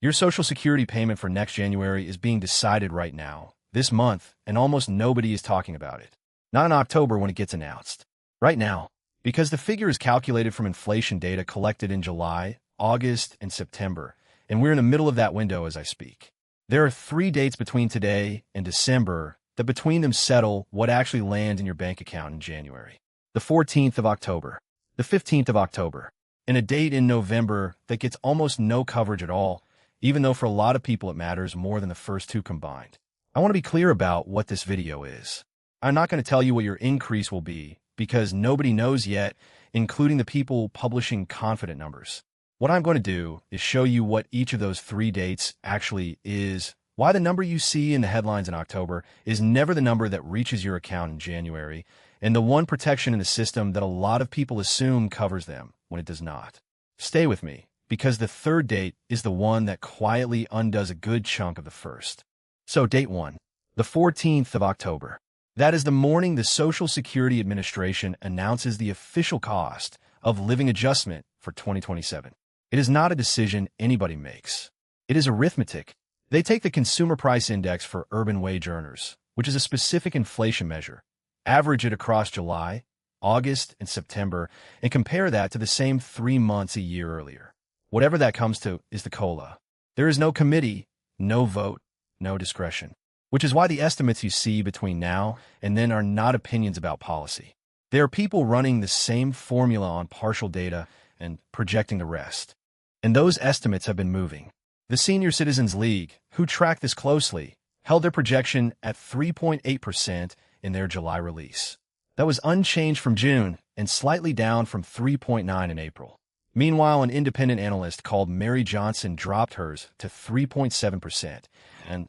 Your Social Security payment for next January is being decided right now, this month, and almost nobody is talking about it. Not in October when it gets announced. Right now, because the figure is calculated from inflation data collected in July, August, and September, and we're in the middle of that window as I speak. There are 3 dates between today and December that between them settle what actually lands in your bank account in January. The 14th of October, the 15th of October, and a date in November that gets almost no coverage at all, even though for a lot of people it matters more than the first 2 combined. I want to be clear about what this video is. I'm not going to tell you what your increase will be, because nobody knows yet, including the people publishing confident numbers. What I'm going to do is show you what each of those 3 dates actually is, why the number you see in the headlines in October is never the number that reaches your account in January, and the one protection in the system that a lot of people assume covers them when it does not. Stay with me, because the 3rd date is the one that quietly undoes a good chunk of the first. So date 1, the 14th of October. That is the morning the Social Security Administration announces the official cost of living adjustment for 2027. It is not a decision anybody makes. It is arithmetic. They take the Consumer Price Index for urban wage earners, which is a specific inflation measure, average it across July, August, and September, and compare that to the same 3 months a year earlier. Whatever that comes to is the COLA. There is no committee, no vote, no discretion, which is why the estimates you see between now and then are not opinions about policy. There are people running the same formula on partial data and projecting the rest. And those estimates have been moving. The Senior Citizens League, who track this closely, held their projection at 3.8% in their July release. That was unchanged from June and slightly down from 3.9% in April. Meanwhile, an independent analyst called Mary Johnson dropped hers to 3.7%, and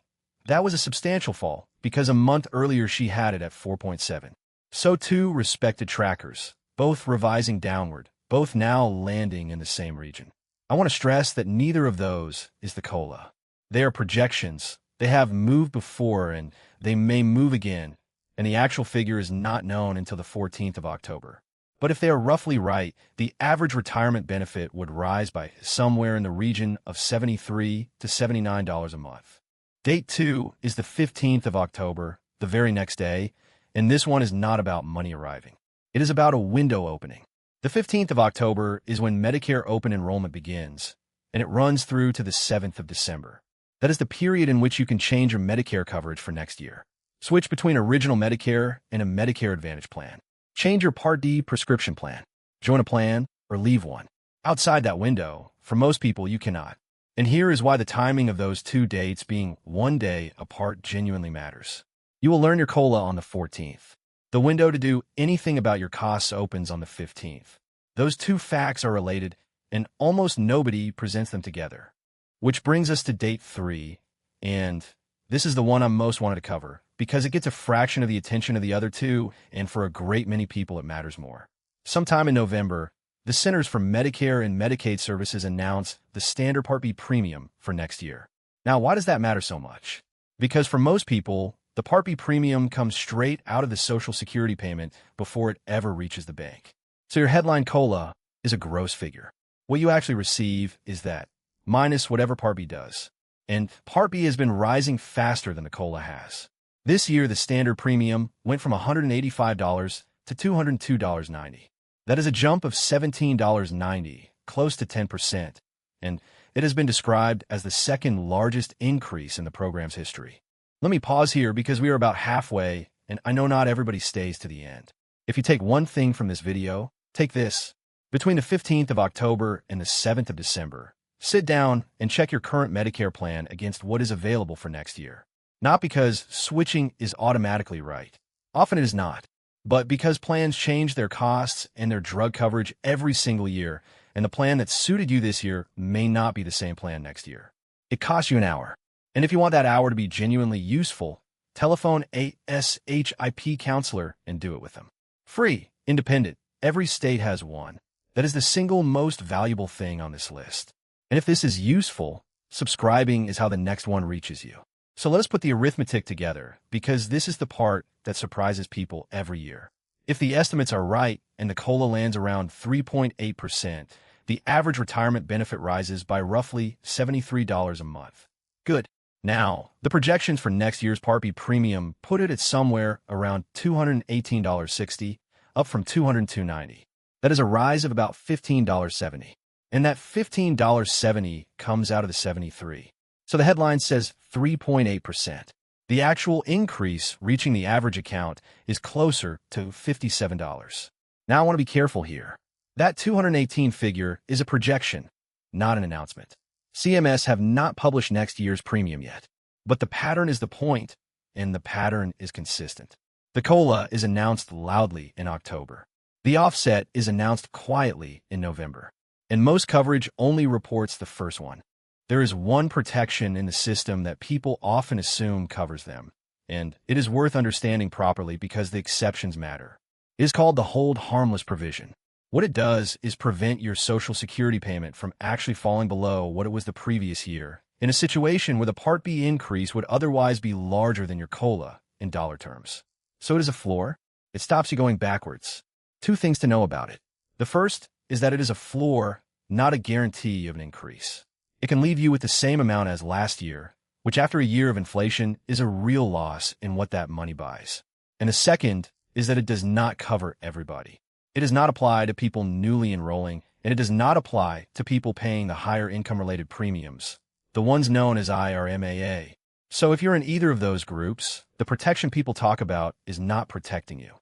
that was a substantial fall because a month earlier she had it at 4.7%. So too respected trackers, both revising downward, both now landing in the same region. I want to stress that neither of those is the COLA. They are projections. They have moved before and they may move again, and the actual figure is not known until the 14th of October. But if they are roughly right, the average retirement benefit would rise by somewhere in the region of $73 to $79 a month. Date 2 is the 15th of October, the very next day, and this one is not about money arriving. It is about a window opening. The 15th of October is when Medicare open enrollment begins, and it runs through to the 7th of December. That is the period in which you can change your Medicare coverage for next year. Switch between original Medicare and a Medicare Advantage plan. Change your Part D prescription plan. Join a plan or leave one. Outside that window, for most people, you cannot. And here is why the timing of those 2 dates being 1 day apart genuinely matters. You will learn your COLA on the 14th. The window to do anything about your costs opens on the 15th. Those 2 facts are related, and almost nobody presents them together. Which brings us to date 3, and this is the one I'm most wanted to cover, because it gets a fraction of the attention of the other 2, and for a great many people it matters more. Sometime in November, the Centers for Medicare and Medicaid Services announced the Standard Part B premium for next year. Now, why does that matter so much? Because for most people, the Part B premium comes straight out of the Social Security payment before it ever reaches the bank. So your headline COLA is a gross figure. What you actually receive is that, minus whatever Part B does. And Part B has been rising faster than the COLA has. This year, the standard premium went from $185 to $202.90. That is a jump of $17.90, close to 10%, and it has been described as the second largest increase in the program's history. Let me pause here because we are about halfway, and I know not everybody stays to the end. If you take one thing from this video, take this. Between the 15th of October and the 7th of December, sit down and check your current Medicare plan against what is available for next year. Not because switching is automatically right. Often it is not. But because plans change their costs and their drug coverage every single year, and the plan that suited you this year may not be the same plan next year. It costs you an hour. And if you want that hour to be genuinely useful, telephone a SHIP counselor and do it with them. Free, independent, every state has one. That is the single most valuable thing on this list. And if this is useful, subscribing is how the next one reaches you. So let us put the arithmetic together, because this is the part that surprises people every year. If the estimates are right and the COLA lands around 3.8%, The average retirement benefit rises by roughly $73 a month. Good. Now, the projections for next year's Part B premium put it at somewhere around $218.60, up from $202.90. That is a rise of about $15.70. And that $15.70 comes out of the 73. So the headline says 3.8%. The actual increase reaching the average account is closer to $57. Now I want to be careful here. That 218 figure is a projection, not an announcement. CMS have not published next year's premium yet, but the pattern is the point, and the pattern is consistent. The COLA is announced loudly in October. The offset is announced quietly in November, and most coverage only reports the first one. There is one protection in the system that people often assume covers them, and it is worth understanding properly because the exceptions matter. It is called the hold harmless provision. What it does is prevent your Social Security payment from actually falling below what it was the previous year, in a situation where the Part B increase would otherwise be larger than your COLA in dollar terms. So it is a floor. It stops you going backwards. Two things to know about it. The first is that it is a floor, not a guarantee of an increase. It can leave you with the same amount as last year, which after a year of inflation is a real loss in what that money buys. And the second is that it does not cover everybody. It does not apply to people newly enrolling, and it does not apply to people paying the higher income-related premiums, the ones known as IRMAA. So if you're in either of those groups, the protection people talk about is not protecting you.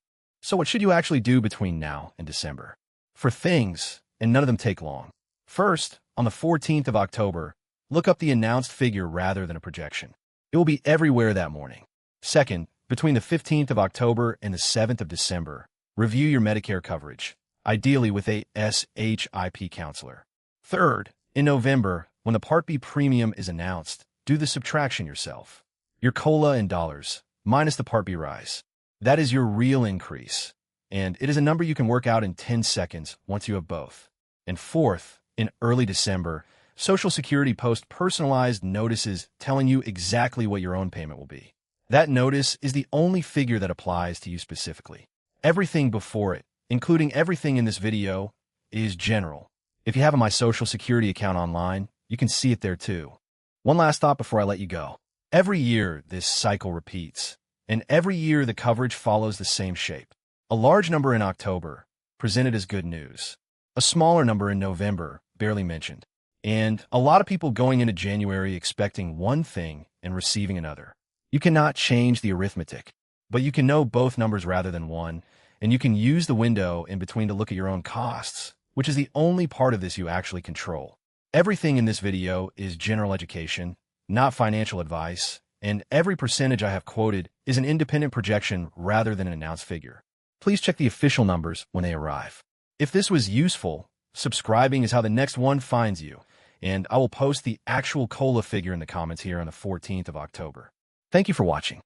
So what should you actually do between now and December? For things, and none of them take long. First, on the 14th of October, look up the announced figure rather than a projection. It will be everywhere that morning. Second, between the 15th of October and the 7th of December, review your Medicare coverage, ideally with a SHIP counselor. Third, in November, when the Part B premium is announced, do the subtraction yourself. Your COLA in dollars, minus the Part B rise. That is your real increase, and it is a number you can work out in 10 seconds once you have both. And fourth, in early December, Social Security posts personalized notices telling you exactly what your own payment will be. That notice is the only figure that applies to you specifically. Everything before it, including everything in this video, is general. If you have a My Social Security account online, you can see it there too. One last thought before I let you go. Every year, this cycle repeats, and every year the coverage follows the same shape. A large number in October, presented as good news. A smaller number in November, barely mentioned. And a lot of people going into January expecting one thing and receiving another. You cannot change the arithmetic, but you can know both numbers rather than one, and you can use the window in between to look at your own costs, which is the only part of this you actually control. Everything in this video is general education, not financial advice, and every percentage I have quoted is an independent projection rather than an announced figure. Please check the official numbers when they arrive. If this was useful, subscribing is how the next one finds you, and I will post the actual COLA figure in the comments here on the 14th of October. Thank you for watching.